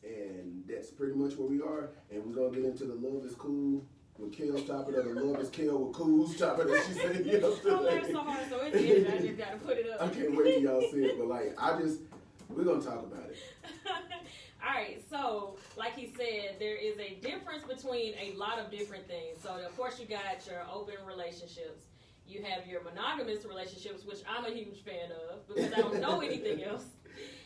And that's pretty much where we are. And we're going to get into the love is cool with Kale's topic, or the love is Kale with cool's topic that she said yesterday. I'm laughing so hard, so it's edited. I just got to put it up. I can't wait till y'all see it, but like, we're going to talk about it. All right, so like he said, there is a difference between a lot of different things. So, of course, you got your open relationships. You have your monogamous relationships, which I'm a huge fan of because I don't know anything else.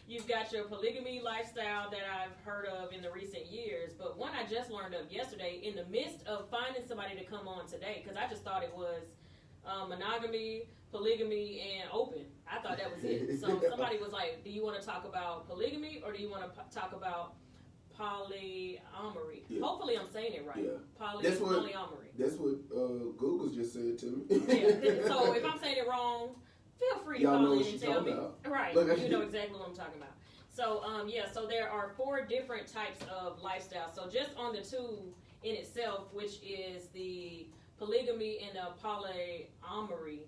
You've got your polygamy lifestyle that I've heard of in the recent years, but one I just learned of yesterday in the midst of finding somebody to come on today, because I just thought it was monogamy, polygamy, and open. I thought that was it. So somebody was like, do you want to talk about polygamy or do you want to talk about polyamory? Yeah. Hopefully I'm saying it right. Yeah. Polyamory. That's what Google just said to me. Yeah. So if I'm saying it wrong, feel free to call in and tell me. Right. You know exactly what I'm talking about. So, so there are 4 different types of lifestyles. So just on the 2 in itself, which is the polygamy and the polyamory.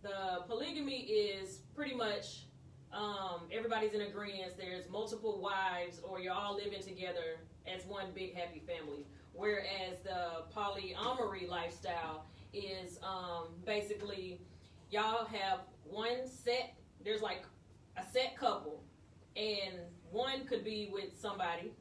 The polygamy is pretty much everybody's in agreement. There's multiple wives, or you're all living together as one big happy family. Whereas the polyamory lifestyle is basically y'all have one set, there's like a set couple, and one could be with somebody,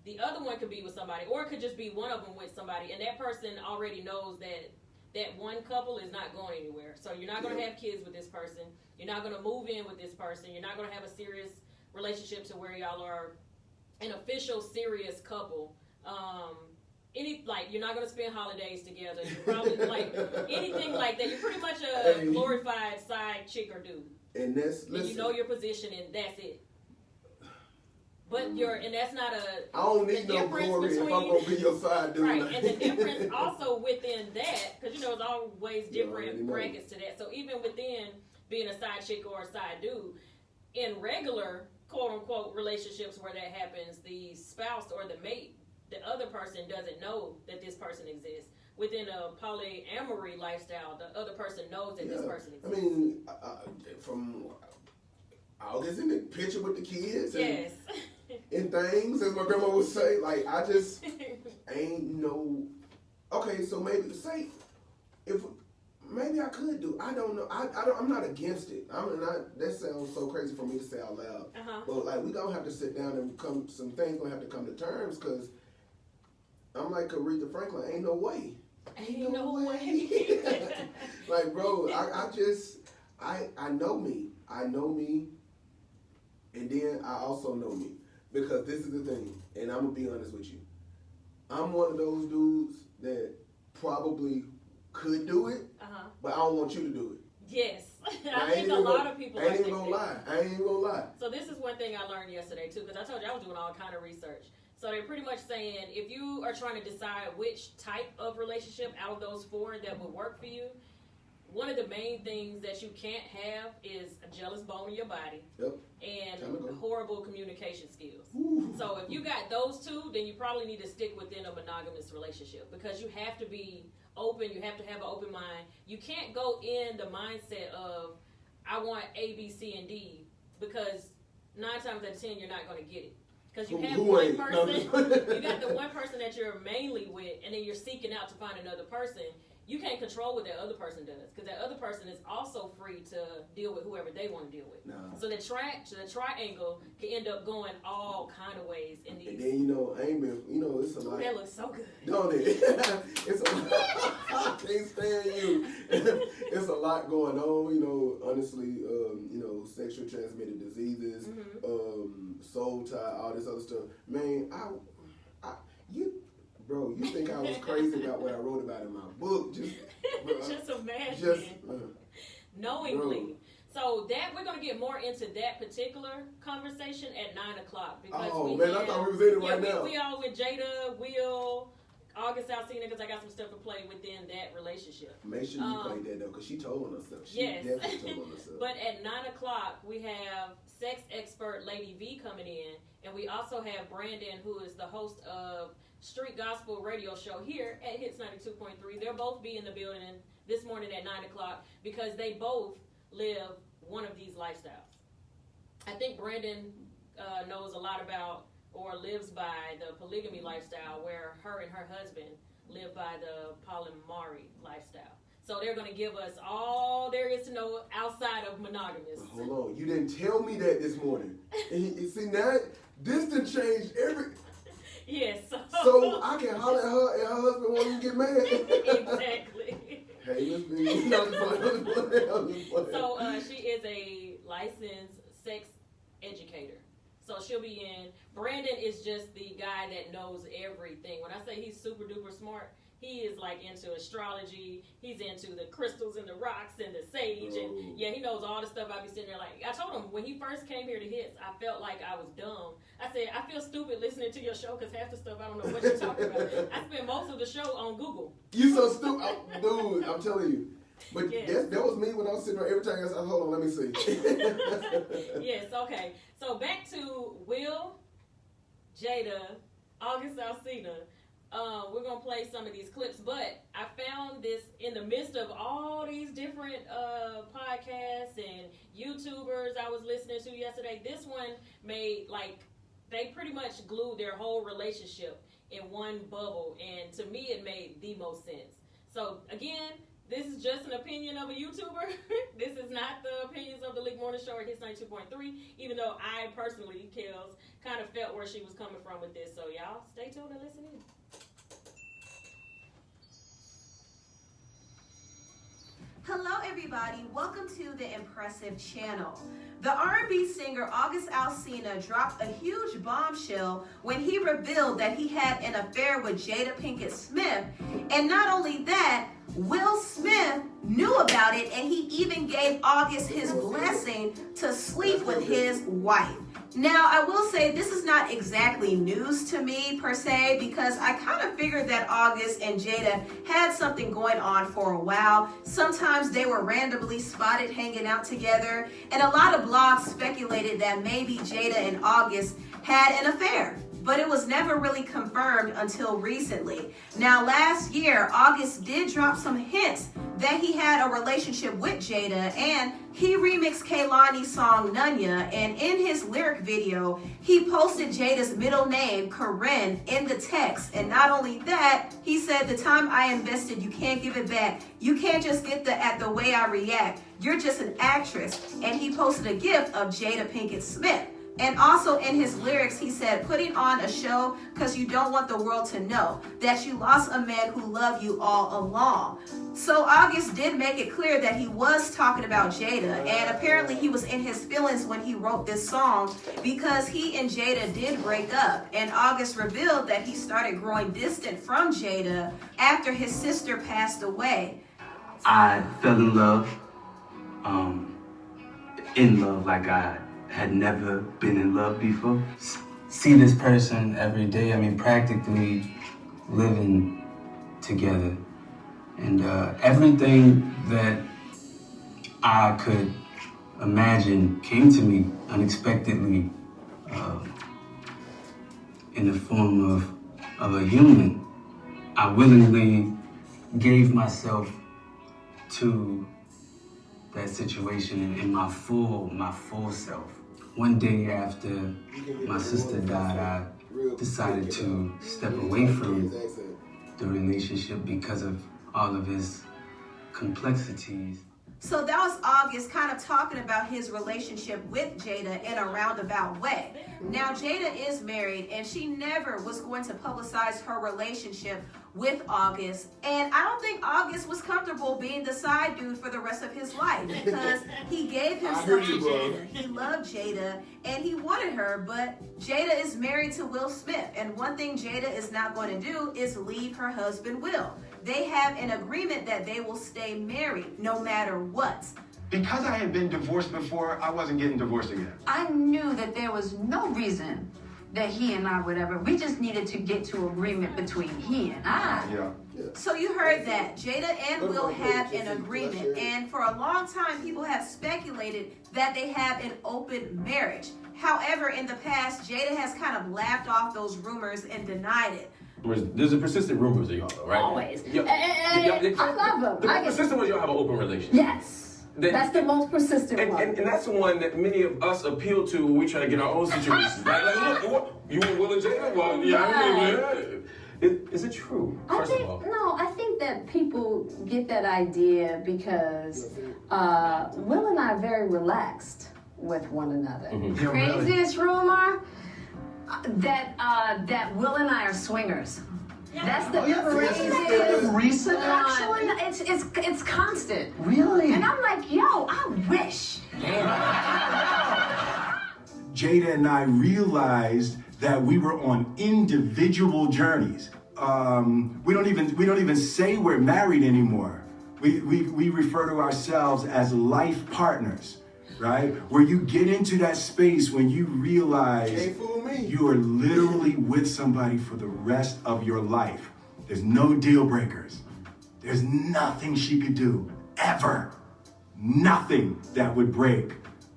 the other one could be with somebody, or it could just be one of them with somebody, and that person already knows that that one couple is not going anywhere. So you're not going to have kids with this person. You're not going to move in with this person. You're not going to have a serious relationship to where y'all are an official serious couple. You're not going to spend holidays together. You're probably anything like that. You're pretty much a glorified side chick or dude. And you know your position, and that's it. But and that's not I don't need no glory if I'm going to be your side dude. Right, and the difference also within that, because there's always different brackets to that. So even within being a side chick or a side dude, in regular quote-unquote relationships where that happens, the spouse or the mate, the other person doesn't know that this person exists. Within a polyamory lifestyle, the other person knows that this person exists. I mean, from August in the picture with the kids. Yes. And things, as my grandma would say, I just ain't no. Okay, so maybe maybe I could do. I don't know. I'm not against it. That sounds so crazy for me to say out loud. But we gonna have to sit down and some things gonna have to come to terms, because I'm like Aretha Franklin. Ain't no way. Ain't no way. Bro, I know me. I know me. And then I also know me. Because this is the thing, and I'm going to be honest with you. I'm one of those dudes that probably could do it, but I don't want you to do it. Yes. I think a lot of people I ain't even going to lie. I ain't even going to lie. So this is one thing I learned yesterday, too, because I told you I was doing all kind of research. So they're pretty much saying if you are trying to decide which type of relationship out of those 4 that would work for you, one of the main things that you can't have is a jealous bone in your body and horrible communication skills. Ooh. So if you got those 2, then you probably need to stick within a monogamous relationship, because you have to be open. You have to have an open mind. You can't go in the mindset of, I want A, B, C, and D, because 9 times out of 10, you're not going to get it. Because you have one person, you got the one person that you're mainly with, and then you're seeking out to find another person. You can't control what that other person does, because that other person is also free to deal with whoever they want to deal with. No. So the triangle can end up going all kind of ways in these. And then it's a lot. That looks so good. Don't it? It's a lot. I can't stand you. It's a lot going on. Honestly, sexually transmitted diseases, soul tie, all this other stuff. Man, Bro, you think I was crazy about what I wrote about in my book? Just imagine. Knowingly. Bro. So we're going to get more into that particular conversation at 9 o'clock. I thought we was in it right now. We all with Jada, Will, August, Alsina, because I got some stuff to play within that relationship. Make sure you play that, though, because she told on herself. She definitely told on herself. But at 9 o'clock, we have sex expert Lady V coming in, and we also have Brandon, who is the host of Street Gospel Radio Show here at Hits 92.3. They'll both be in the building this morning at 9 o'clock, because they both live one of these lifestyles. I think Brandon knows a lot about or lives by the polygamy lifestyle, where her and her husband live by the polyamory lifestyle. So they're going to give us all there is to know outside of monogamous. Hold on. You didn't tell me that this morning. And see, now, this done changed every... Yes. So I can holler at her and her husband won't even get mad. Exactly. Hey, Miss B. So she is a licensed sex educator. So she'll be in. Brandon is just the guy that knows everything. When I say he's super duper smart, he is like into astrology. He's into the crystals and the rocks and the sage. And yeah, he knows all the stuff. I be sitting there like, I told him when he first came here to Hits, I felt like I was dumb. I said, I feel stupid listening to your show because half the stuff I don't know what you're talking about. I spent most of the show on Google. You so stupid. Dude, I'm telling you. But yes. that was me when I was sitting there every time I said, hold on, let me see. Yes, okay. So back to Will, Jada, August Alsina. We're going to play some of these clips, but I found this in the midst of all these different podcasts and YouTubers I was listening to yesterday. This one made, like, they pretty much glued their whole relationship in one bubble, and to me it made the most sense. So, again, this is just an opinion of a YouTuber. This is not the opinions of the League Morning Show or Hits 92.3, even though I personally, Kels, kind of felt where she was coming from with this. So, y'all, stay tuned and listen in. Hello everybody, welcome to the Impressive Channel. The R&B singer August Alsina dropped a huge bombshell when he revealed that he had an affair with Jada Pinkett Smith. And not only that, Will Smith knew about it and he even gave August his blessing to sleep with his wife. Now, I will say this is not exactly news to me per se because I kind of figured that August and Jada had something going on for a while. Sometimes they were randomly spotted hanging out together, and a lot of blogs speculated that maybe Jada and August had an affair. But it was never really confirmed until recently. Now, last year, August did drop some hints that he had a relationship with Jada, and he remixed Kehlani's song Nunya, and in his lyric video, he posted Jada's middle name, Corinne, in the text. And not only that, he said, the time I invested, you can't give it back. You can't just get at the way I react. You're just an actress. And he posted a gif of Jada Pinkett Smith. And also in his lyrics, he said, putting on a show because you don't want the world to know that you lost a man who loved you all along. So August did make it clear that he was talking about Jada, and apparently he was in his feelings when he wrote this song because he and Jada did break up. And August revealed that he started growing distant from Jada after his sister passed away. I fell in love like I had never been in love before. See this person every day, I mean, practically living together. And everything that I could imagine came to me unexpectedly in the form of a human. I willingly gave myself to that situation in my full self. One day after my sister died, I decided to step away from the relationship because of all of its complexities. So that was August kind of talking about his relationship with Jada in a roundabout way. Now, Jada is married, and she never was going to publicize her relationship with August. And I don't think August was comfortable being the side dude for the rest of his life because he gave himself to Jada. He loved Jada, and he wanted her, but Jada is married to Will Smith. And one thing Jada is not going to do is leave her husband, Will. They have an agreement that they will stay married no matter what. Because I had been divorced before, I wasn't getting divorced again. I knew that there was no reason that he and I would ever, we just needed to get to agreement between he and I. Yeah. So you heard that. Jada and Will have an agreement, and for a long time people have speculated that they have an open marriage. However, in the past, Jada has kind of laughed off those rumors and denied it. There's a persistent rumors that y'all know, right? Always. Yeah. I love them. The persistent ones, y'all have an open relationship. Yes. That's the most persistent one. And that's the one that many of us appeal to when we try to get our own situations. Like look, you and Well, is it true? First of all. No, I think that people get that idea because Will and I are very relaxed with one another. Mm-hmm. Craziest rumor that Will and I are swingers. That's the craziest. Recent, actually? It's constant. Really? And I'm like, yo, I wish. Jada and I realized that we were on individual journeys. We don't even say we're married anymore. We refer to ourselves as life partners, right? Where you get into that space when you realize you are literally with somebody for the rest of your life. There's no deal breakers. There's nothing she could do, ever. Nothing that would break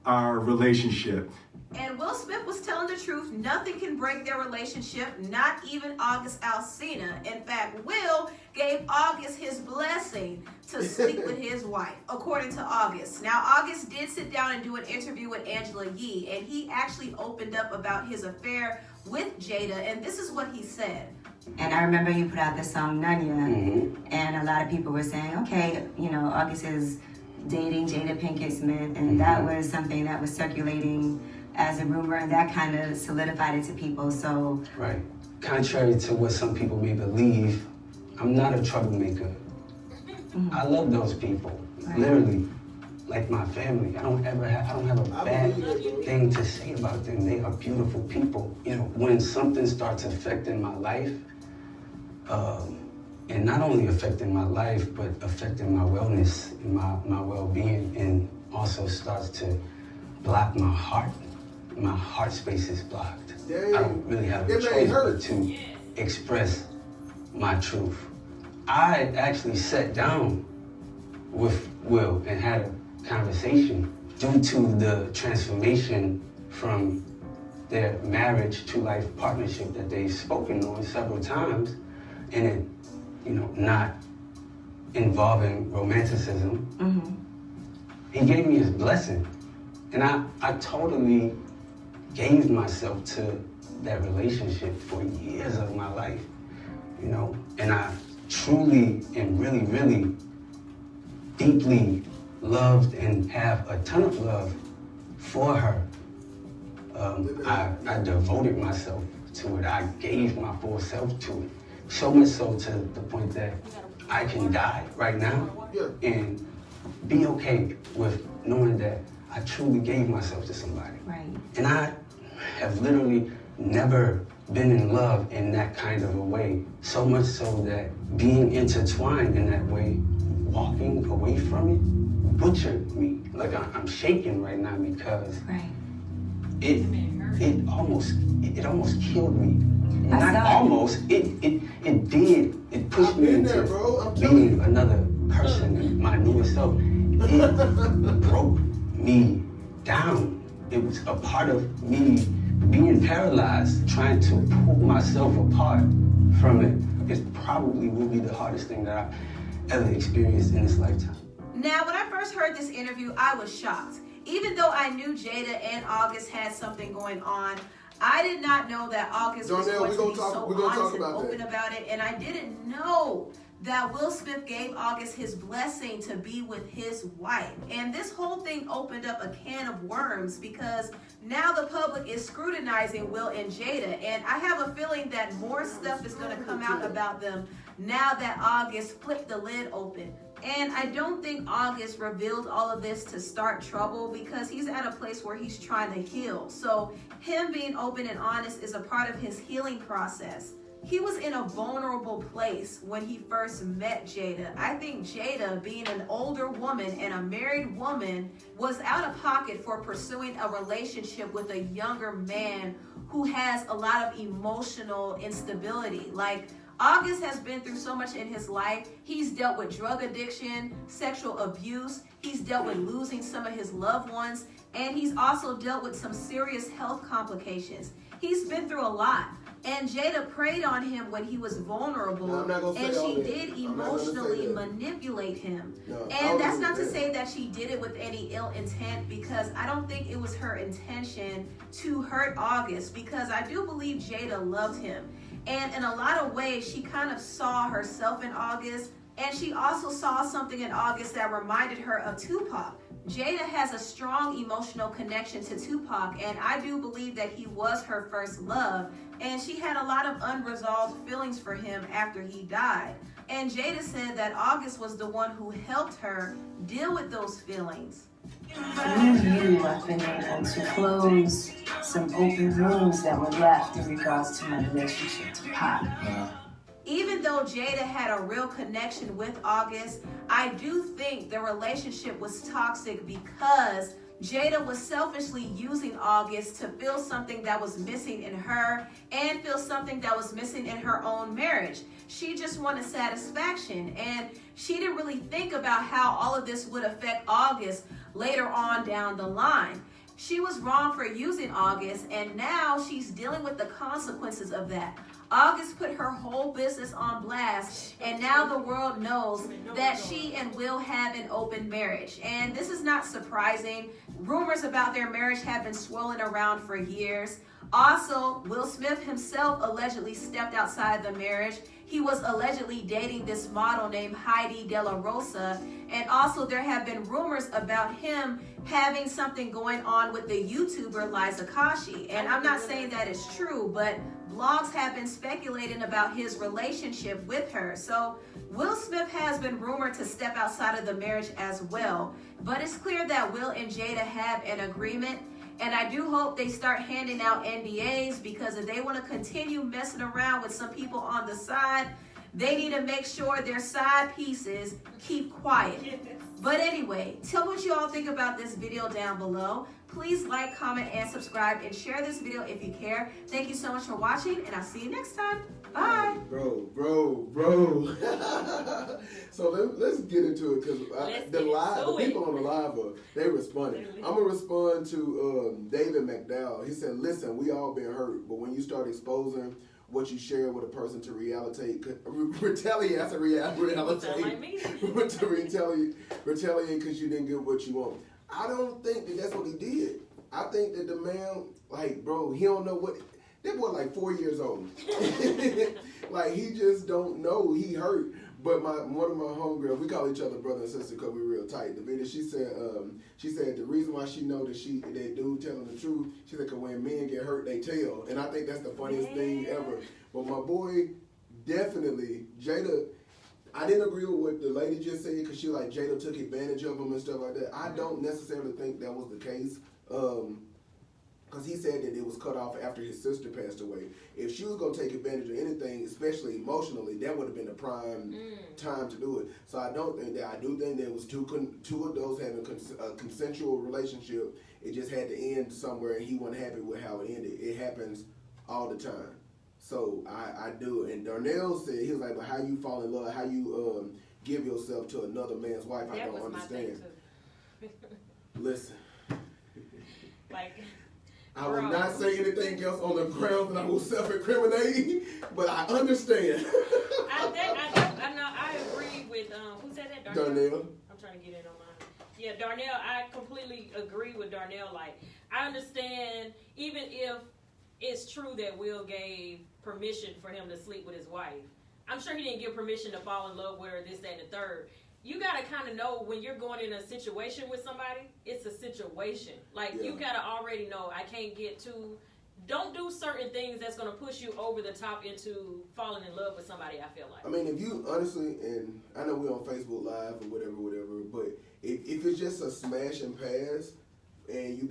our relationship. And Will Smith was telling the truth. Nothing can break their relationship, not even August Alsina. In fact, Will gave August his blessing to sleep with his wife, according to August. Now, August did sit down and do an interview with Angela Yee, and he actually opened up about his affair with Jada, and this is what he said. And I remember you put out the song Nunya, and a lot of people were saying, okay, August is dating Jada Pinket Smith, and that was something that was circulating as a rumor, and that kind of solidified it to people. So right. Contrary to what some people may believe, I'm not a troublemaker. I love those people, literally, like my family. I don't have a bad thing to say about them. They are beautiful people. When something starts affecting my life, and not only affecting my life, but affecting my wellness and my well-being, and also starts to block my heart. My heart space is blocked. I don't really have a choice but to express my truth. I actually sat down with Will and had a conversation due to the transformation from their marriage to life partnership that they've spoken on several times, and it, not involving romanticism. He gave me his blessing, and I totally gave myself to that relationship for years of my life, and I truly and really, really deeply loved and have a ton of love for her. I devoted myself to it. I gave my full self to it. So much so to the point that I can die right now and be okay with knowing that I truly gave myself to somebody. Right. And I have literally never been in love in that kind of a way. So much so that being intertwined in that way, walking away from it, butchered me. Like I'm shaking right now because it almost killed me. Not almost, it did. It pushed me into being another person, my newest self. It broke me down. It was a part of me being paralyzed, trying to pull myself apart from it. It probably will be the hardest thing that I've ever experienced in this lifetime. Now, when I first heard this interview, I was shocked. Even though I knew Jada and August had something going on, I did not know that August was going to be so honest and open about it. And I didn't know that Will Smith gave August his blessing to be with his wife. And this whole thing opened up a can of worms because now the public is scrutinizing Will and Jada. And I have a feeling that more stuff is going to come out about them now that August flipped the lid open. And I don't think August revealed all of this to start trouble because he's at a place where he's trying to heal. So him being open and honest is a part of his healing process. He was in a vulnerable place when he first met Jada. I think Jada, being an older woman and a married woman, was out of pocket for pursuing a relationship with a younger man who has a lot of emotional instability. Like, August has been through so much in his life. He's dealt with drug addiction, sexual abuse. He's dealt with losing some of his loved ones. And he's also dealt with some serious health complications. He's been through a lot. And Jada preyed on him when he was vulnerable, and she did emotionally manipulate him. And that's not to say that she did it with any ill intent, because I don't think it was her intention to hurt August, because I do believe Jada loved him. And in a lot of ways, she kind of saw herself in August, and she also saw something in August that reminded her of Tupac. Jada has a strong emotional connection to Tupac, and I do believe that he was her first love, and she had a lot of unresolved feelings for him after he died. And Jada said that August was the one who helped her deal with those feelings. Through you, I've been able to close some open wounds that were left in regards to my relationship to Pop. Even though Jada had a real connection with August, I do think the relationship was toxic because Jada was selfishly using August to feel something that was missing in her and feel something that was missing in her own marriage. She just wanted satisfaction, and she didn't really think about how all of this would affect August later on down the line. She was wrong for using August, and now she's dealing with the consequences of that. August put her whole business on blast, and now the world knows that she and Will have an open marriage. And this is not surprising. Rumors about their marriage have been swirling around for years. Also, Will Smith himself allegedly stepped outside the marriage. He was allegedly dating this model named Heidi De La Rosa. And also there have been rumors about him having something going on with the YouTuber Liza Koshy. And I'm not saying that is true, but blogs have been speculating about his relationship with her. So Will Smith has been rumored to step outside of the marriage as well. But it's clear that Will and Jada have an agreement. And I do hope they start handing out NDAs, because if they want to continue messing around with some people on the side, they need to make sure their side pieces keep quiet. But anyway, tell what you all think about this video down below. Please like, comment, and subscribe, and share this video if you care. Thank you so much for watching, and I'll see you next time. Bye. Bro. So let's get into it, because the people on the live, they responded. I'm going to respond to David McDowell. He said, listen, we all been hurt, but when you start exposing what you share with a person to retaliate because you didn't get what you want. I don't think that that's what he did. I think that the man, like, bro, he don't know what. That boy like 4 years old. Like, he just don't know. He hurt. But one of my homegirls, we call each other brother and sister because we're real tight. The video, she said the reason why she know that dude telling the truth, she said, because when men get hurt, they tell. And I think that's the funniest thing ever. But my boy, definitely, Jada, I didn't agree with what the lady just said, because she like Jada took advantage of him and stuff like that. I don't necessarily think that was the case. Because he said that it was cut off after his sister passed away. If she was going to take advantage of anything, especially emotionally, that would have been the prime time to do it. So I don't think that. I do think there was two adults having a consensual relationship. It just had to end somewhere, and he wasn't happy with how it ended. It happens all the time. So I do. And Darnell said, he was like, but how you fall in love, how you give yourself to another man's wife, I don't understand. Listen. Like... I will not say anything else on the ground that I will self-incriminate, but I understand. I agree with, who said that? Darnell. I'm trying to get it on mine. Yeah, Darnell, I completely agree with Darnell. Like, I understand, even if it's true that Will gave permission for him to sleep with his wife, I'm sure he didn't give permission to fall in love with her, this, that, and the third. You gotta kind of know when you're going in a situation with somebody, it's a situation. Like, you gotta already know, I can't get too, don't do certain things that's gonna push you over the top into falling in love with somebody, I feel like. I mean, if you honestly, and I know we're on Facebook Live or whatever, but if it's just a smash and pass, and you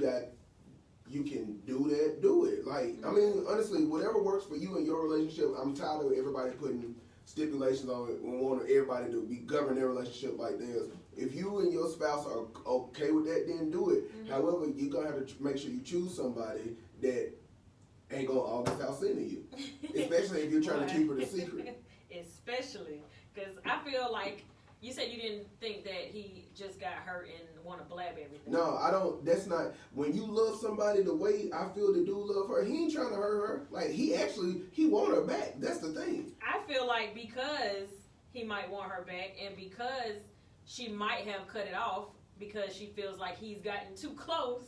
can do that, do it. Like, I mean, honestly, whatever works for you in your relationship, I'm tired of everybody putting stipulations on it. We want everybody to be govern their relationship like theirs. If you and your spouse are okay with that, then do it. However, you're going to have to make sure you choose somebody that ain't going to August Alsina you. Especially if you're trying to keep it a secret. Especially, because I feel like You said you didn't think that he just got hurt and want to blab everything. No, I don't. That's not. When you love somebody the way I feel the dude love her, he ain't trying to hurt her. Like, he want her back. That's the thing. I feel like because he might want her back and because she might have cut it off because she feels like he's gotten too close,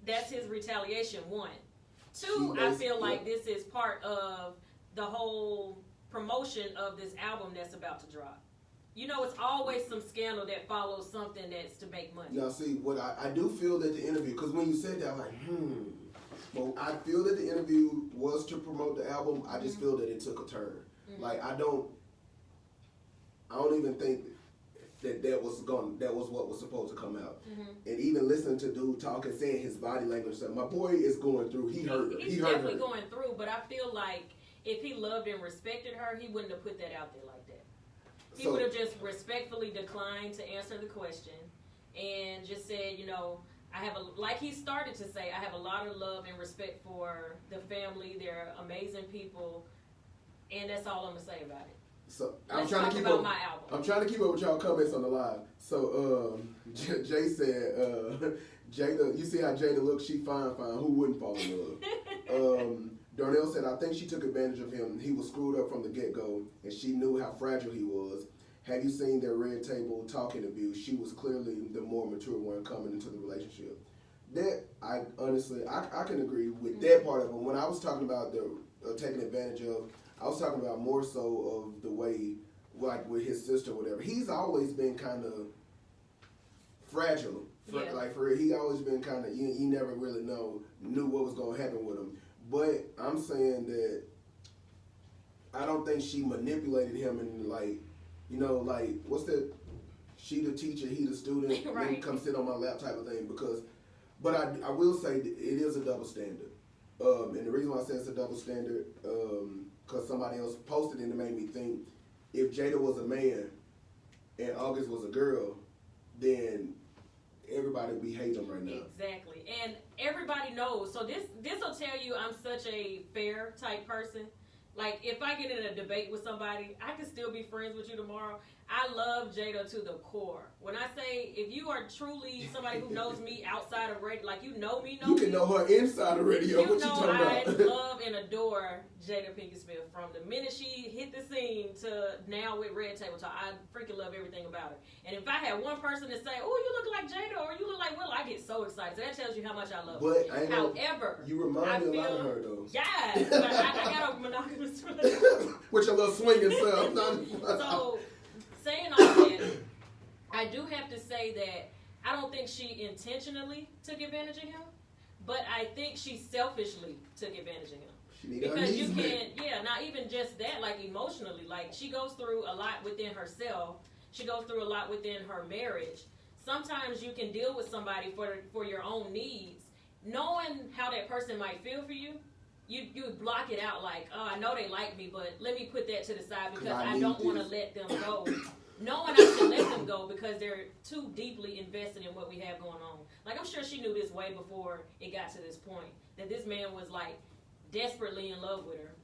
that's his retaliation, one. Two, I feel like this is part of the whole promotion of this album that's about to drop. You know, it's always some scandal that follows something that's to make money. Now, see, what I do feel that the interview, because when you said that, I'm like, Well, I feel that the interview was to promote the album. I just feel that it took a turn. Like, I don't even think that was what was supposed to come out. And even listening to dude talk and saying his body language, stuff, my boy is going through. He hurt her. He's definitely going through, but I feel like if he loved and respected her, he wouldn't have put that out there like that. He would have just respectfully declined to answer the question and just said, you know, like he started to say, I have a lot of love and respect for the family. They're amazing people, and that's all I'm gonna say about it. So Let's talk about my album. I'm trying to keep up with y'all comments on the live. So Jay said, Jada, you see how Jada looks? She fine. Who wouldn't fall in love? Darnell said, I think she took advantage of him. He was screwed up from the get-go, and she knew how fragile he was. Have you seen their red table talk interview? She was clearly the more mature one coming into the relationship. That, I honestly can agree with that part of it. When I was talking about the taking advantage of, I was talking about more so of the way, like with his sister or whatever. He's always been kind of fragile. Like, for real, he always been kind of, you never really knew what was going to happen with him. But I'm saying that I don't think she manipulated him and, like, you know, like, what's that? She the teacher, he the student, right. Then come sit on my lap type of thing. But I will say it is a double standard. And the reason why I say it's a double standard, because somebody else posted it and it made me think, if Jada was a man and August was a girl, then everybody would be hating him right now. Exactly. And everybody knows. So this will tell you I'm such a fair type person. Like, if I get in a debate with somebody, I can still be friends with you tomorrow. I love Jada to the core. When I say, if you are truly somebody who knows me outside of radio, like, you know me, you can know her inside of radio. You know I love and adore Jada Pinket Smith. From the minute she hit the scene to now with Red Table Talk, I freaking love everything about her. And if I had one person to say, oh, you look like Jada, or you look like Will, I get so excited. So that tells you how much I love her. However, you remind me a lot of her, though. Yes, but I got a monogamous relationship. With your little swinging self. So, saying all that, I do have to say that I don't think she intentionally took advantage of him, but I think she selfishly took advantage of him. Because you can, not even just that, like emotionally, like she goes through a lot within herself. She goes through a lot within her marriage. Sometimes you can deal with somebody for your own needs, knowing how that person might feel for you. You block it out like, oh, I know they like me, but let me put that to the side because I don't want to let them go. Knowing I should let them go because they're too deeply invested in what we have going on. Like, I'm sure she knew this way before it got to this point, that this man was, like, desperately in love with her.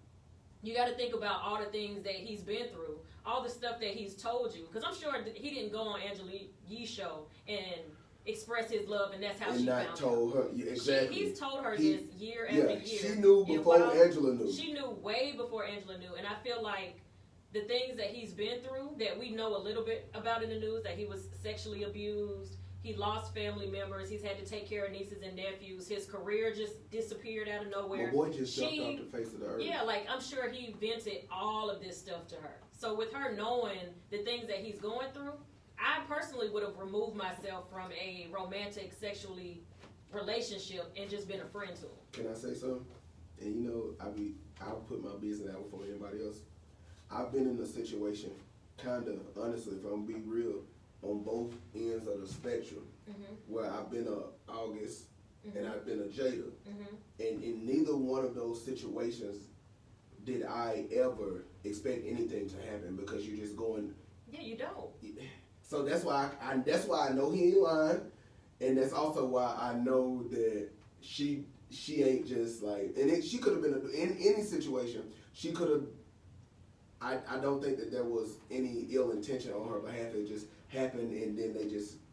You got to think about all the things that he's been through, all the stuff that he's told you. Because I'm sure he didn't go on Angelique Yee's show and express his love, and that's how she found told her. Exactly. He's told her this year after year. She knew before Angela knew. She knew way before Angela knew, and I feel like the things that he's been through that we know a little bit about in the news, that he was sexually abused, he lost family members, he's had to take care of nieces and nephews, his career just disappeared out of nowhere. My boy just jumped off the face of the earth. Yeah, like, I'm sure he vented all of this stuff to her. So with her knowing the things that he's going through, I personally would have removed myself from a romantic, sexually relationship and just been a friend to him. Can I say something? And you know, I'll put my business out before anybody else. I've been in a situation, kind of, honestly, if I'm being real, on both ends of the spectrum, where I've been a August and I've been a Jada. And in neither one of those situations did I ever expect anything to happen, because you're just going. Yeah, you don't. So that's why I know he ain't lying, and that's also why I know that she ain't just like. And she could have been in any situation. She could have I don't think that there was any ill intention on her behalf. It just happened, and then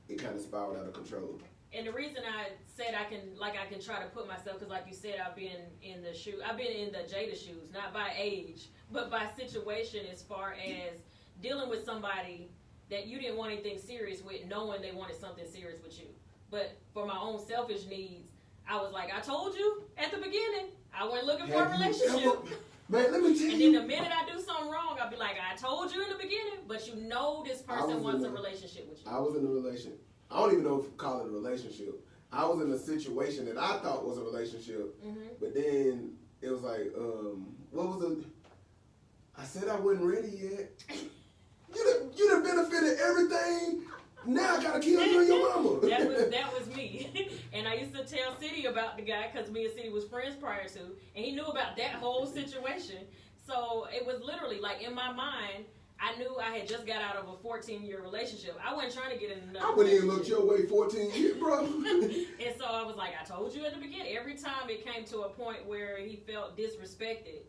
it kind of spiraled out of control. And the reason I said I can try to put myself, because like you said, I've been in the Jada shoes, not by age, but by situation, as far as dealing with somebody that you didn't want anything serious with, knowing they wanted something serious with you. But for my own selfish needs, I was like, I told you at the beginning, I wasn't looking for a relationship. Man, let me tell you. And then the minute I do something wrong, I'll be like, I told you in the beginning, but you know this person wants a relationship with you. I was in a relationship. I don't even know if you call it a relationship. I was in a situation that I thought was a relationship, but then it was like, I said I wasn't ready yet. You done benefited everything. Now I gotta kill you and your mama. That was me. And I used to tell City about the guy, because me and City was friends prior to, and he knew about that whole situation. So it was literally like, in my mind, I knew I had just got out of a 14-year relationship. I wasn't trying to get in another I wouldn't even look your way 14 years, bro. And so I was like, I told you at the beginning. Every time it came to a point where he felt disrespected,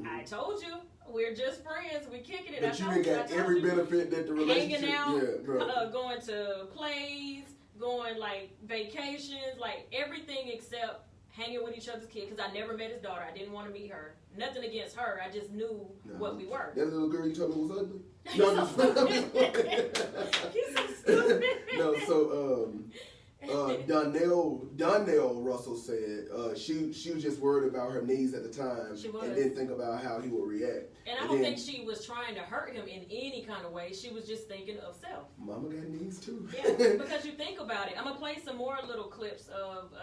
I told you, we're just friends. We kicking it. But you didn't got every benefit that the relationship. Hanging out, going to plays, going like vacations, like everything except hanging with each other's kids. Because I never met his daughter. I didn't want to meet her. Nothing against her. I just knew what we were. That little girl you told me was ugly? No, He's so stupid. No, so Donnell Russell said she was just worried about her needs at the time and didn't think about how he would react. And I don't think she was trying to hurt him in any kind of way. She was just thinking of self. Mama got needs too. Yeah, because you think about it. I'm going to play some more little clips of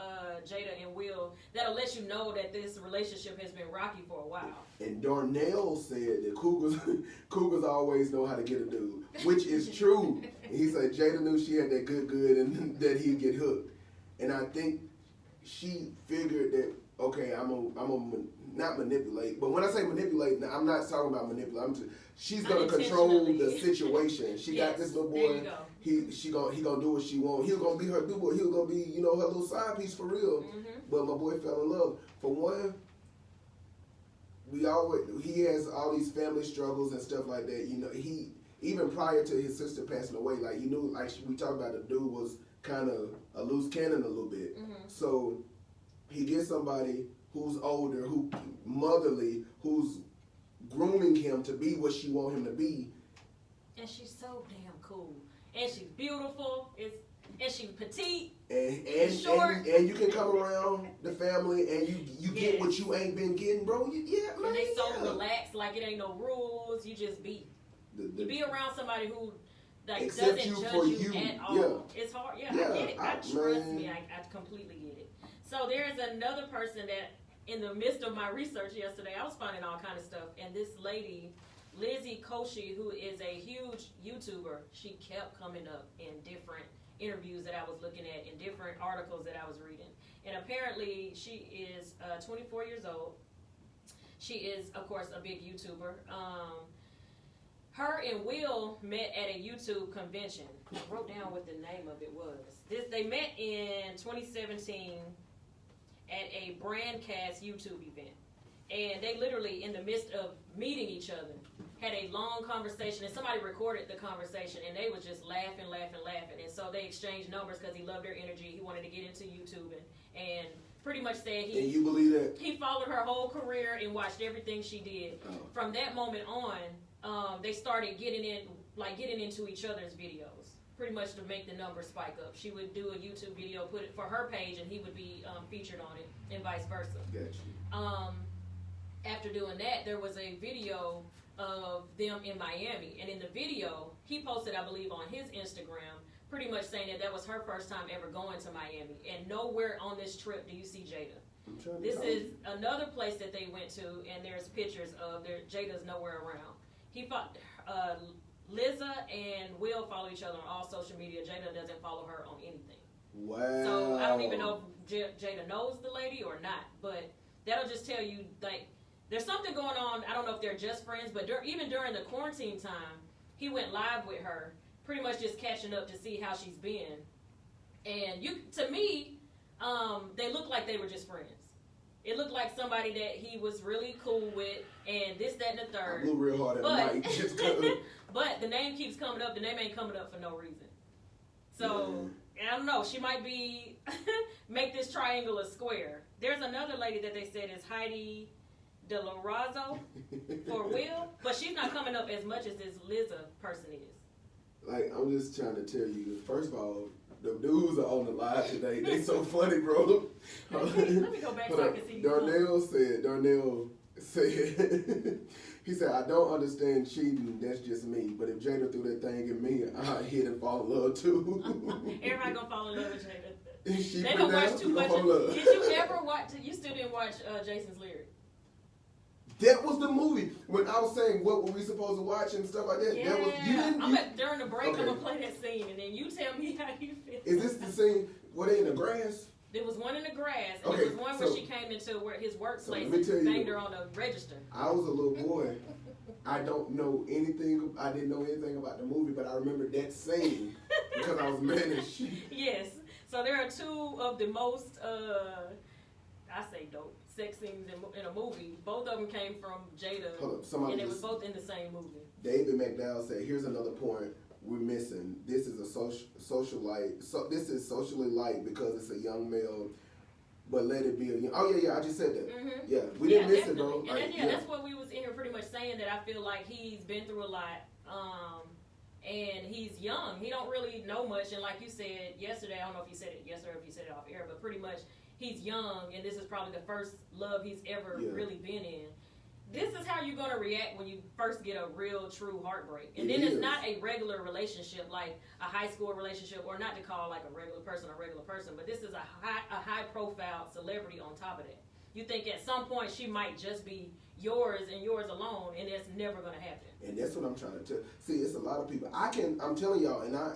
Jada and Will that'll let you know that this relationship has been rocky for a while. And Darnell said that Cougars always know how to get a dude, which is true. And he said Jada knew she had that good and that he'd get hooked. And I think she figured that, okay, I'm gonna not manipulate, but when I say manipulate, I'm not talking about manipulate. She's gonna control the situation. She got this little boy. He gonna do what she want. He's gonna be her dude. He's gonna be her little side piece for real. But my boy fell in love. For one, he has all these family struggles and stuff like that. He even prior to his sister passing away, like you knew, like we talked about, the dude was kind of a loose cannon a little bit. So he gets somebody who's older, who motherly, who's grooming him to be what she want him to be. And she's so damn cool. And she's beautiful. And she's petite. And short. And you can come around the family and you get what you ain't been getting, bro. Man. And they so relaxed, like it ain't no rules. You just be. You be around somebody who doesn't judge you at all. Yeah. It's hard. Yeah, I get it. Trust me, I completely get it. So there's another person that, in the midst of my research yesterday, I was finding all kind of stuff. And this lady, Lizzie Koshy, who is a huge YouTuber, she kept coming up in different interviews that I was looking at, in different articles that I was reading. And apparently she is 24 years old. She is, of course, a big YouTuber. Her and Will met at a YouTube convention. I wrote down what the name of it was. They met in 2017 at a Brandcast YouTube event. And they literally, in the midst of meeting each other, had a long conversation. And somebody recorded the conversation, and they was just laughing. And so they exchanged numbers because he loved her energy. He wanted to get into YouTubing. And pretty much said and you believe that? He followed her whole career and watched everything she did. From that moment on, they started getting into each other's videos, pretty much to make the numbers spike up. She would do a YouTube video, put it for her page, and he would be featured on it, and vice versa. Gotcha. After doing that, there was a video of them in Miami, and in the video, he posted, I believe, on his Instagram, pretty much saying that was her first time ever going to Miami, and nowhere on this trip do you see Jada. This is another place that they went to, and there's pictures of Jada's nowhere around. Liza and Will follow each other on all social media. Jada doesn't follow her on anything. Wow. So I don't even know if Jada knows the lady or not, but that'll just tell you, like, there's something going on. I don't know if they're just friends, but even during the quarantine time, he went live with her, pretty much just catching up to see how she's been. And to me, they look like they were just friends. It looked like somebody that he was really cool with, and this, that, and the third. I blew real hard at the mic. But the name keeps coming up. The name ain't coming up for no reason. So, I don't know. She might be, make this triangle a square. There's another lady that they said is Heidi De La Razo for Will, but she's not coming up as much as this Liza person is. Like, I'm just trying to tell you, first of all, the dudes are on the live today. They so funny, bro. Let me go back so I can see. Darnell said, he said, I don't understand cheating, that's just me. But if Jada threw that thing at me, I'd hit and fall in love too. Everybody gonna fall in love with Jada. They gonna watch too much. Did you ever watch, you still didn't watch Jason's Lyric? That was the movie. When I was saying what were we supposed to watch and stuff like that. Yeah. That was, during the break, I'm going to play that scene, and then you tell me how you feel. Is this the scene, were they in the grass? There was one in the grass, and there was one where she came into his workplace and banged her on the register. I was a little boy. I didn't know anything about the movie, but I remember that scene because I was managed. Yes. So there are two of the most, I say dope, sex scenes in a movie. Both of them came from Jada, and it was both in the same movie. David McDowell said, "Here's another point we're missing. This is a social light. So this is socially light because it's a young male, but let it be a young." Oh yeah, I just said that. Mm-hmm. Yeah, we didn't miss it, bro. And that's what we was in here pretty much saying, that I feel like he's been through a lot, and he's young. He don't really know much, and like you said yesterday, I don't know if you said it yesterday or if you said it off air, but pretty much. He's young, and this is probably the first love he's ever really been in. This is how you're going to react when you first get a real, true heartbreak. And then it's not a regular relationship, like a high school relationship, or not to call like a regular person, but this is a high-profile celebrity on top of that. You think at some point she might just be yours and yours alone, and that's never going to happen. And that's what I'm trying to tell. See, it's a lot of people. I'm telling y'all, and I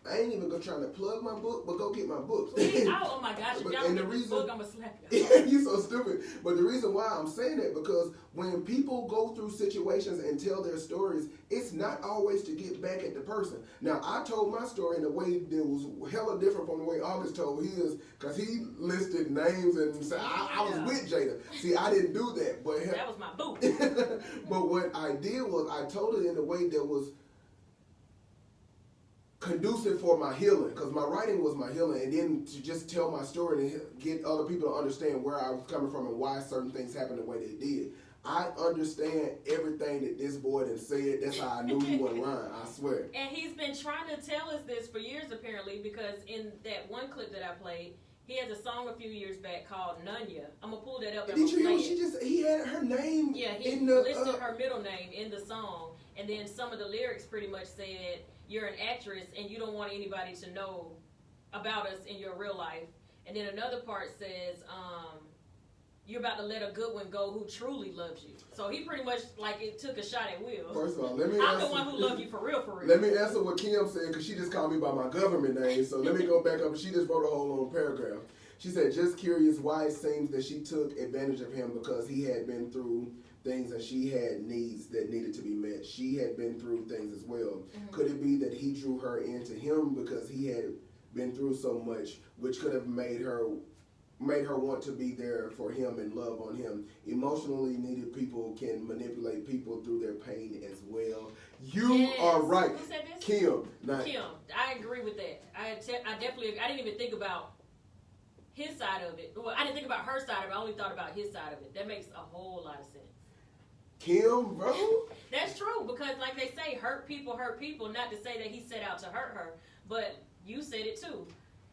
ain't even gonna try to plug my book, but go get my books. Oh my gosh, if y'all don't get this book, I'm gonna slap you. You're so stupid. But the reason why I'm saying that, because when people go through situations and tell their stories, it's not always to get back at the person. Now, I told my story in a way that was hella different from the way August told his, because he listed names and said, I was with Jada. See, I didn't do that. But that was my boo. But what I did was I told it in a way that was conducive for my healing, because my writing was my healing, and then to just tell my story and get other people to understand where I was coming from and why certain things happened the way they did. I understand everything that this boy done said. That's how I knew he wasn't lying, I swear. And he's been trying to tell us this for years, apparently, because in that one clip that I played, he has a song a few years back called Nunya. I'm going to pull that up. Did you hear he had her name? Yeah, he listed her middle name in the song, and then some of the lyrics pretty much said, you're an actress and you don't want anybody to know about us in your real life. And then another part says, you're about to let a good one go who truly loves you. So he pretty much it took a shot at Will. First of all, I'm the one who loved you for real. Let me answer what Kim said, because she just called me by my government name. So let me go back up. She just wrote a whole long paragraph. She said, just curious why it seems that she took advantage of him, because he had been through things and she had needs that needed to be met. She had been through things as well. Mm-hmm. Could it be that he drew her into him because he had been through so much, which could have made her want to be there for him and love on him? Emotionally needed people can manipulate people through their pain as well. You are right. Who said this? Kim. Kim. I agree with that. I definitely, I didn't even think about his side of it. Well, I didn't think about her side of it. I only thought about his side of it. That makes a whole lot of sense. Kim, bro? That's true, because like they say, hurt people, not to say that he set out to hurt her, but you said it too,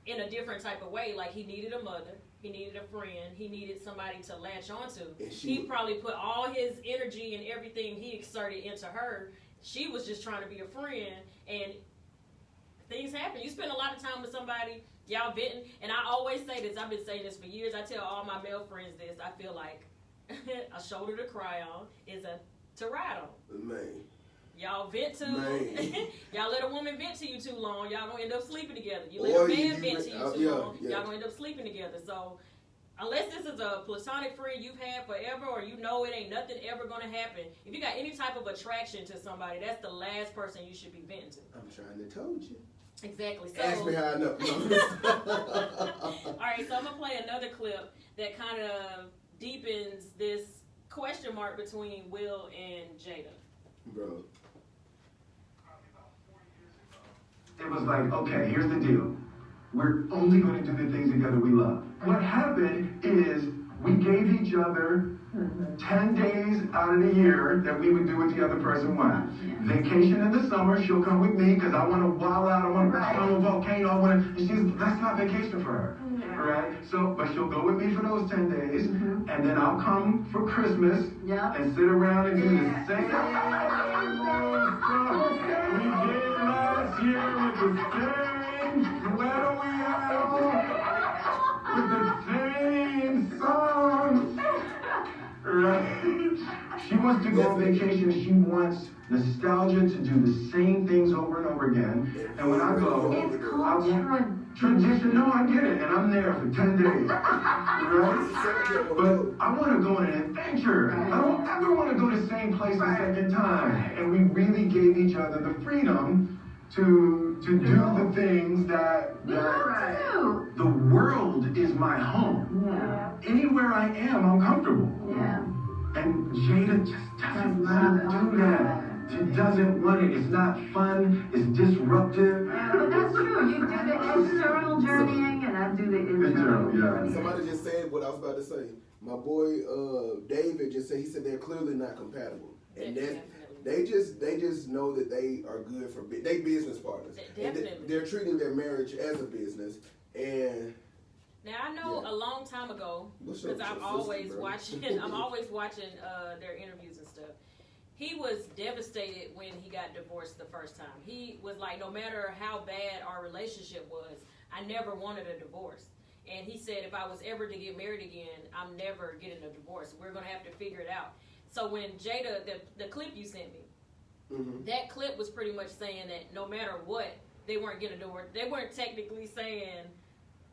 in a different type of way. Like, he needed a mother, he needed a friend, he needed somebody to latch onto. He probably put all his energy and everything he exerted into her. She was just trying to be a friend, and things happen. You spend a lot of time with somebody, y'all venting, and I always say this, I've been saying this for years, I tell all my male friends this, I feel like a shoulder to cry on is a to ride on. Man. Y'all vent to y'all let a woman vent to you too long, y'all gonna end up sleeping together. You let a man vent to you too long, y'all gonna end up sleeping together. So unless this is a platonic friend you've had forever, or you know it ain't nothing ever gonna happen, if you got any type of attraction to somebody, that's the last person you should be venting to. I'm trying to told you. Exactly. So, ask me how I know. all right, so I'm gonna play another clip that kind of deepens this question mark between Will and Jada. Bro. It was like, okay, here's the deal. We're only going to do the things together we love. What happened is we gave each other 10 days out of the year that we would do what the other person wanted. Vacation in the summer, she'll come with me because I want to wild out, I want to climb a volcano, and that's not vacation for her. Right? So, but she'll go with me for those 10 days, and then I'll come for Christmas and sit around and do the same stuff we did last year with the same sweater we had on, with the same song. Right? She wants to go on vacation. She wants nostalgia to do the same things over and over again. And when I go, I want tradition. No, I get it. And I'm there for 10 days. Right? But I want to go on an adventure. I don't ever want to go to the same place a second time. And we really gave each other the freedom to do the things that the world is my home. Anywhere I am, I'm comfortable. And Jada just doesn't want to do that. She doesn't want it. It's not fun. It's disruptive. But that's true. You do the external journeying, and I do the internal journeying. Somebody just said what I was about to say. My boy David just said, he said they're clearly not compatible. And they just know that they are good for they business partners. And they're treating their marriage as a business. And now I know a long time ago, because I'm always watching their interviews and stuff. He was devastated when he got divorced the first time. He was like, no matter how bad our relationship was, I never wanted a divorce. And he said, if I was ever to get married again, I'm never getting a divorce. We're going to have to figure it out. So when Jada, the clip you sent me, that clip was pretty much saying that no matter what, they weren't getting a divorce. They weren't technically saying,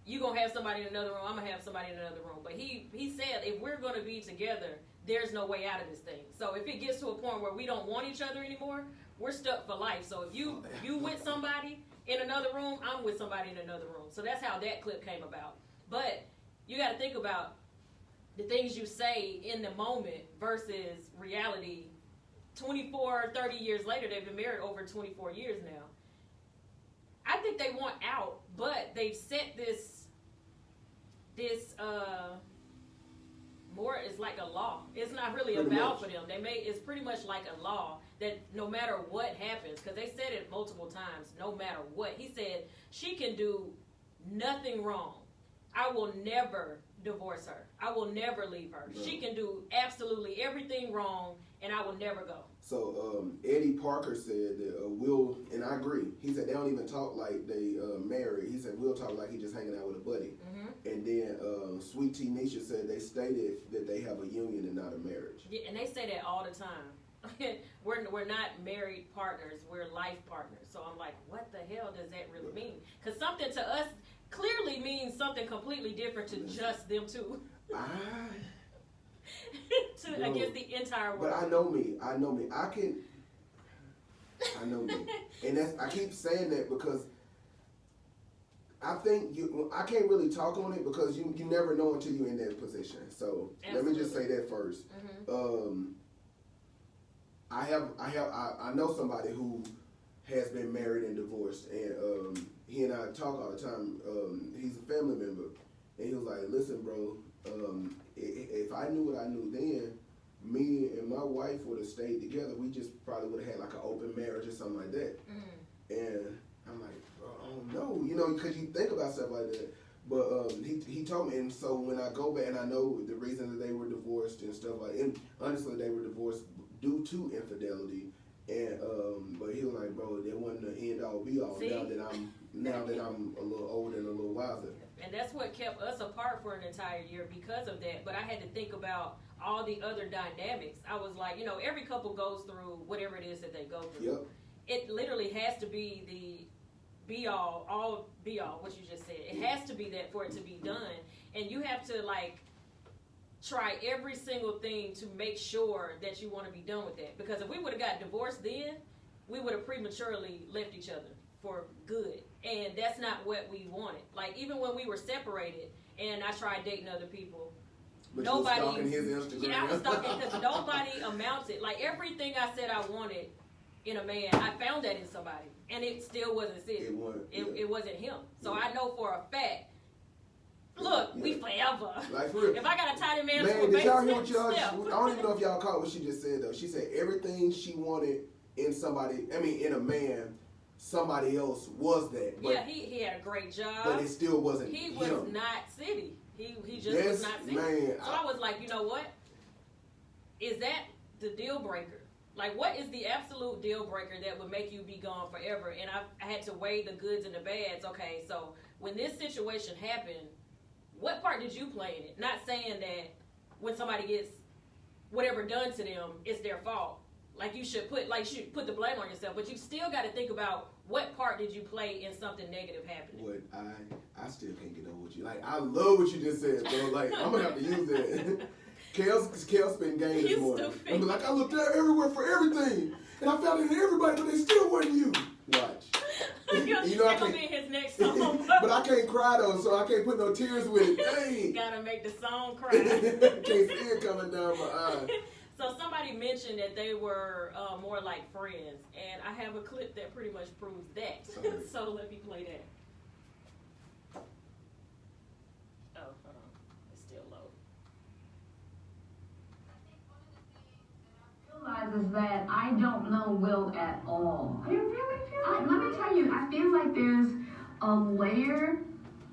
you going to have somebody in another room, I'm going to have somebody in another room. But he said, if we're going to be together, there's no way out of this thing. So if it gets to a point where we don't want each other anymore, we're stuck for life. So if you with somebody in another room, I'm with somebody in another room. So that's how that clip came about. But you got to think about the things you say in the moment versus reality. 24, 30 years later, they've been married over 24 years now. I think they want out, but they've set this more is like a law. It's not really a vow for them. It's pretty much like a law that no matter what happens, because they said it multiple times, no matter what. He said, she can do nothing wrong. I will never divorce her. I will never leave her. She can do absolutely everything wrong, and I will never go. So Eddie Parker said that Will, and I agree, he said they don't even talk like they married. He said Will talk like he just hanging out with a buddy. And then Sweet Tea Nisha said they stated that they have a union and not a marriage. Yeah, and they say that all the time. We're not married partners, we're life partners. So I'm like, what the hell does that really mean? Because something to us clearly means something completely different to just them two. Against the entire world. But I know me. I know me. I know me. And I keep saying that because I think I can't really talk on it because you never know until you're in that position. So Let me just say that first. I know somebody who has been married and divorced, and he and I talk all the time. He's a family member, and he was like, "Listen, bro, if I knew what I knew then, me and my wife would have stayed together. We just probably would have had like an open marriage or something like that." And I'm like, "Oh no," because you think about stuff like that. But he told me, and so when I go back and I know the reason that they were divorced and stuff like, and honestly they were divorced due to infidelity. And but he was like, "Bro, that wasn't the end all be all." Now that I'm a little older and a little wiser. And that's what kept us apart for an entire year because of that. But I had to think about all the other dynamics. I was like, every couple goes through whatever it is that they go through. Yep. It literally has to be the be all what you just said. It has to be that for it to be done. And you have to try every single thing to make sure that you want to be done with that. Because if we would have got divorced then, we would have prematurely left each other for good, and that's not what we wanted. Like even when we were separated, and I tried dating other people. But nobody. You was stalking his Instagram. Yeah, I was stalking because nobody amounted. Like everything I said I wanted in a man, I found that in somebody, and it still wasn't Sid. It wasn't him. So I know for a fact. Look, we forever. Like for real. If I got to tie the man to a did y'all hear what step. I don't even know if y'all caught what she just said though. She said everything she wanted in somebody. I mean, in a man. Somebody else was that. But, yeah, he had a great job. But it still wasn't He him. was not City. He just was not City. Man, so I was like, you know what? Is that the deal breaker? Like, what is the absolute deal breaker that would make you be gone forever? And I had to weigh the goods and the bads. Okay, so when this situation happened, what part did you play in it? Not saying that when somebody gets whatever done to them, it's their fault. Like you should put the blame on yourself, but you still got to think about what part did you play in something negative happening. What I still can't get over with you. Like I love what you just said, bro. Like I'm gonna have to use that. Kale's been game this morning. I'm like I looked there everywhere for everything, and I found it in everybody, but they still wasn't you. Watch. You know I can't be his next song, but I can't cry though, so I can't put no tears with it. Dang. Gotta make the song cry. Can't see it coming down my eye. So somebody mentioned that they were more like friends, and I have a clip that pretty much proves that. So let me play that. Oh, hold on. It's still low. Realizes that I don't know Will at all. You really feel let me tell you, I feel like there's a layer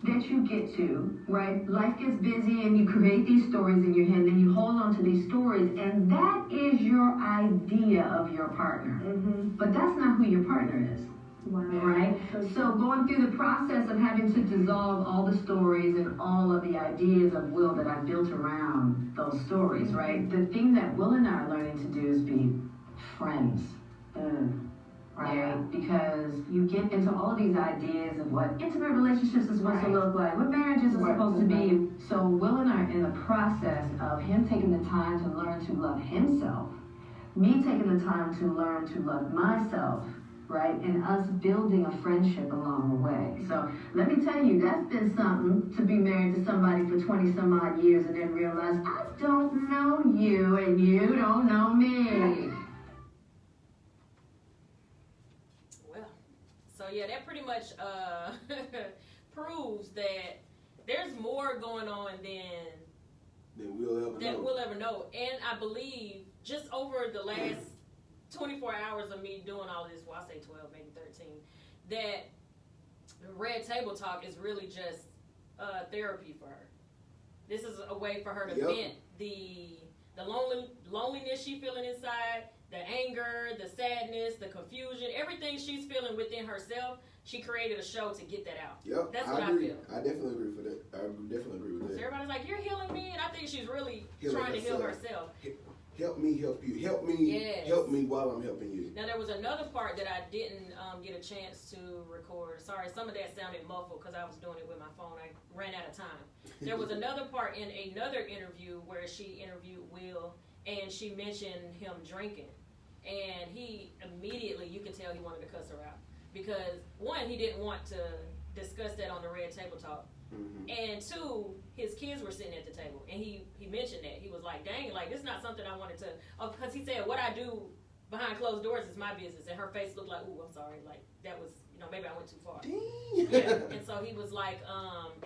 that you get to, right? Life gets busy and you create these stories in your head, and then you hold on to these stories, and that is your idea of your partner. Mm-hmm. But that's not who your partner is. Wow. Right? So going through the process of having to dissolve all the stories and all of the ideas of Will that I built around those stories, right? The thing that Will and I are learning to do is be friends. Right? Yeah. Because you get into all these ideas of what intimate relationships is supposed to look like, what marriages are supposed to be. So Will and I are in the process of him taking the time to learn to love himself, me taking the time to learn to love myself, right? And us building a friendship along the way. So let me tell you, that's been something to be married to somebody for 20 some odd years and then realize I don't know you and you don't know me. So yeah, that pretty much proves that there's more going on than we'll ever know. And I believe just over the last 24 hours of me doing all this, well I say 12, maybe 13, that Red Table Talk is really just therapy for her. This is a way for her to vent the loneliness she's feeling inside, the anger, the sadness, the confusion, everything she's feeling within herself. She created a show to get that out. Yep, that's what I feel. I definitely agree with that. I definitely agree with that. So everybody's like, "You're healing me," and I think she's really trying to heal herself. Help me, help you. Help me while I'm helping you. Now there was another part that I didn't get a chance to record. Sorry, some of that sounded muffled because I was doing it with my phone. I ran out of time. There was another part in another interview where she interviewed Will, and she mentioned him drinking. And he immediately, you could tell he wanted to cuss her out. Because, one, he didn't want to discuss that on the Red Table Talk. Mm-hmm. And two, his kids were sitting at the table. And he mentioned that. He was like, dang, like, this is not something I wanted to... Because he said, what I do behind closed doors is my business. And her face looked like, ooh, I'm sorry. Like, that was... maybe I went too far. Yeah. And so he was like,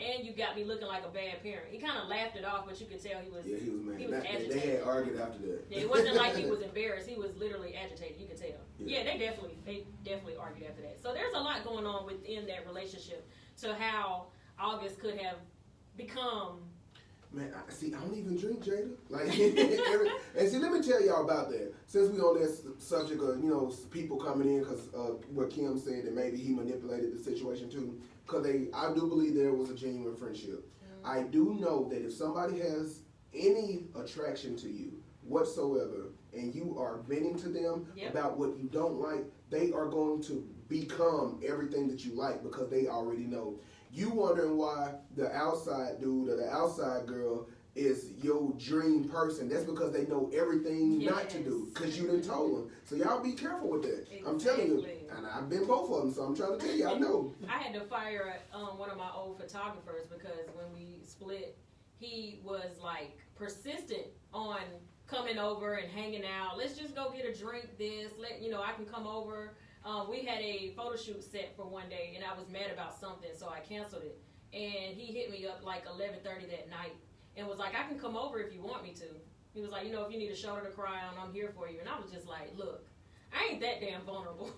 and you got me looking like a bad parent. He kind of laughed it off, but you could tell he was. Yeah, he was mad. He was agitated. They had argued after that. Yeah, it wasn't like he was embarrassed. He was literally agitated. You could tell. Yeah, they definitely argued after that. So there's a lot going on within that relationship to how August could have become. Man, I don't even drink, Jada. Like, and see, let me tell y'all about that. Since we on this subject of, people coming in, because what Kim said that maybe he manipulated the situation too. Because I do believe there was a genuine friendship. Mm-hmm. I do know that if somebody has any attraction to you whatsoever, and you are venting to them about what you don't like, they are going to become everything that you like because they already know. You wondering why the outside dude or the outside girl is your dream person, that's because they know everything not to do because you done told them. So y'all be careful with that. Exactly. I'm telling you, and I've been both of them, so I'm trying to tell you, I know. I had to fire one of my old photographers because when we split, he was like persistent on coming over and hanging out. Let's just go get a drink. I can come over. We had a photo shoot set for one day, and I was mad about something, so I canceled it. And he hit me up like 11:30 that night. And was like, I can come over if you want me to. He was like, if you need a shoulder to cry on, I'm here for you. And I was just like, look, I ain't that damn vulnerable.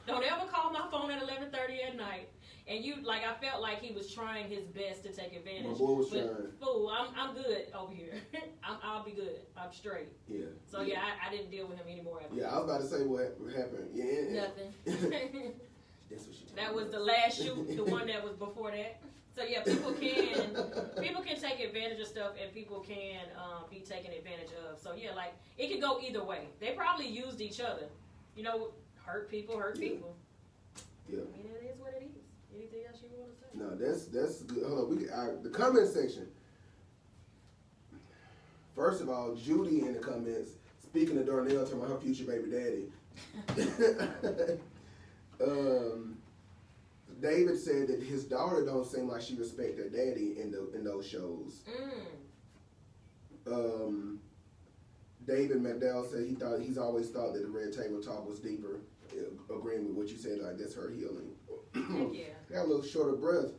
Don't ever call my phone at 11:30 at night. And I felt like he was trying his best to take advantage. My boy was trying. Fool, I'm good over here. I'll be good. I'm straight. Yeah. So yeah, I didn't deal with him anymore. Yeah, I was about to say what happened. Yeah. Nothing. That's what she that was the last shoot, the one that was before that. So yeah, people can take advantage of stuff, and people can be taken advantage of. So yeah, it could go either way. They probably used each other. Hurt people. Yeah. I mean, it is what it is. Anything else you want to say? No, that's good. Hold on, the comment section. First of all, Judy in the comments, speaking of Darnell, talking about her future baby daddy. David said that his daughter don't seem like she respect her daddy in those shows. David McDowell said he's always thought that the red table talk was deeper. Agreeing with what you said, like that's her healing. Yeah. Got a little shorter breath.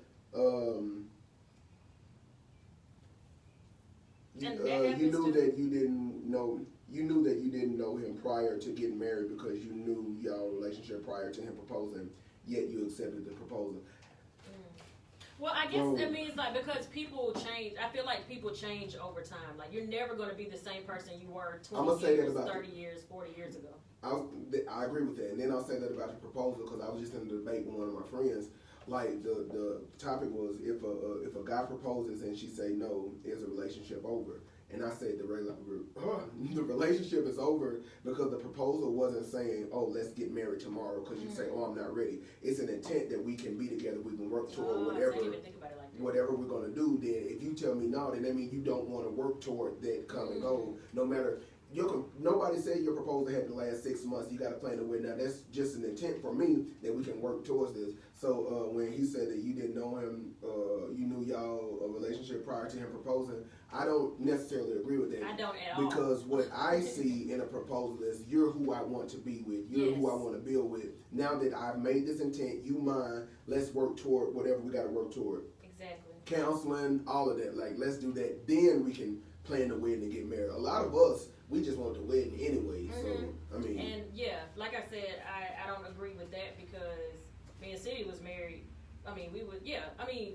You knew that you didn't know him prior to getting married because you knew y'all relationship prior to him proposing. Yet you accepted the proposal. Well, I guess it means because people change. I feel like people change over time. You're never going to be the same person you were 20 years, 30 years, 40 years ago. I agree with that. And then I'll say that about the proposal because I was just in a debate with one of my friends. The topic was if a guy proposes and she say no, is a relationship over? And I said the relationship is over because the proposal wasn't saying, oh, let's get married tomorrow because you say, oh, I'm not ready. It's an intent that we can be together, we can work toward whatever we're going to do. Then if you tell me no, then that means you don't want to work toward that common goal. No matter, nobody said your proposal had to last 6 months. You got to plan to win. Now, that's just an intent for me that we can work towards this. So when he said that you didn't know him, you knew y'all a relationship prior to him proposing, I don't necessarily agree with that. I don't at all. Because what I see in a proposal is you're who I want to be with. You're who I want to build with. Now that I've made this intent, you mine, let's work toward whatever we got to work toward. Exactly. Counseling, all of that. Let's do that. Then we can plan the wedding and get married. A lot of us, we just want the wedding anyway. So, I mean. And yeah, like I said, I don't agree with that because me and City was married.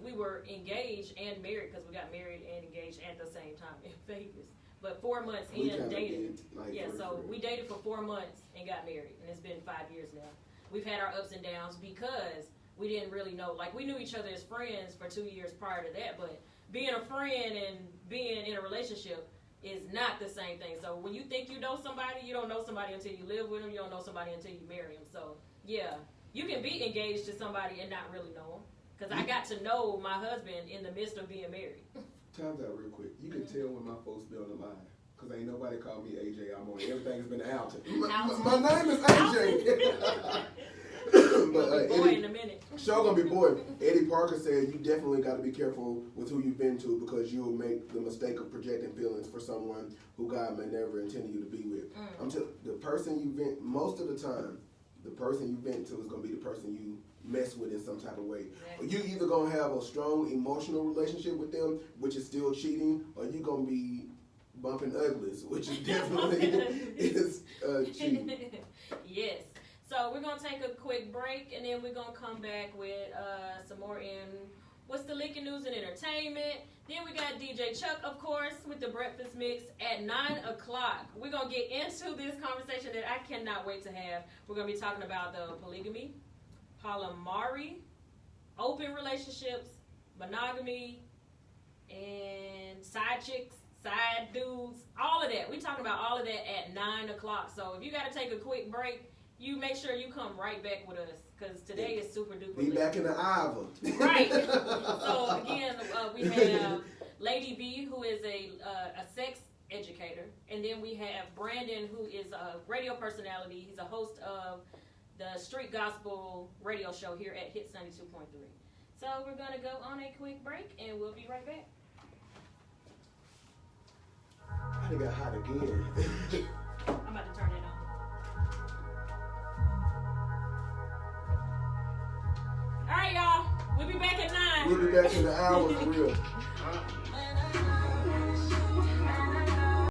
We were engaged and married because we got married and engaged at the same time in Vegas. But 4 months in dating. So we dated for 4 months and got married, and it's been 5 years now. We've had our ups and downs because we didn't really know. We knew each other as friends for 2 years prior to that, but being a friend and being in a relationship is not the same thing. So when you think you know somebody, you don't know somebody until you live with them. You don't know somebody until you marry them. So yeah, you can be engaged to somebody and not really know them. Because I got to know my husband in the midst of being married. Time's out real quick. You can tell when my folks be on the line. Because ain't nobody called me AJ. I'm on everything's been Alton. My name is AJ. Boy in a minute. Show gonna be boy. Eddie Parker said you definitely got to be careful with who you've been to because you'll make the mistake of projecting feelings for someone who God may never intended you to be with. The person you vent, most of the time, the person you vent to is gonna be the person you mess with in some type of way. Exactly. You either gonna have a strong emotional relationship with them, which is still cheating, or you gonna be bumping uglies, which is definitely is cheating. Yes. So we're going to take a quick break, and then we're going to come back with some more in What's the Lincoln News and Entertainment. Then we got DJ Chuck, of course, with the Breakfast Mix at 9 o'clock. We're going to get into this conversation that I cannot wait to have. We're going to be talking about the polygamy, polyamory, open relationships, monogamy, and side chicks, side dudes, all of that. We're talking about all of that at 9 o'clock. So if you got to take a quick break, you make sure you come right back with us because today is super duper. Be back in the Iowa. Right. So again, we have Lady V, who is a sex educator. And then we have Brandon, who is a radio personality. He's a host of the Street Gospel radio show here at Hits 92.3. So we're going to go on a quick break, and we'll be right back. I think I got hot again. I'm about to turn it on. All right, y'all. We'll be back at 9. We'll be back in the hour for real.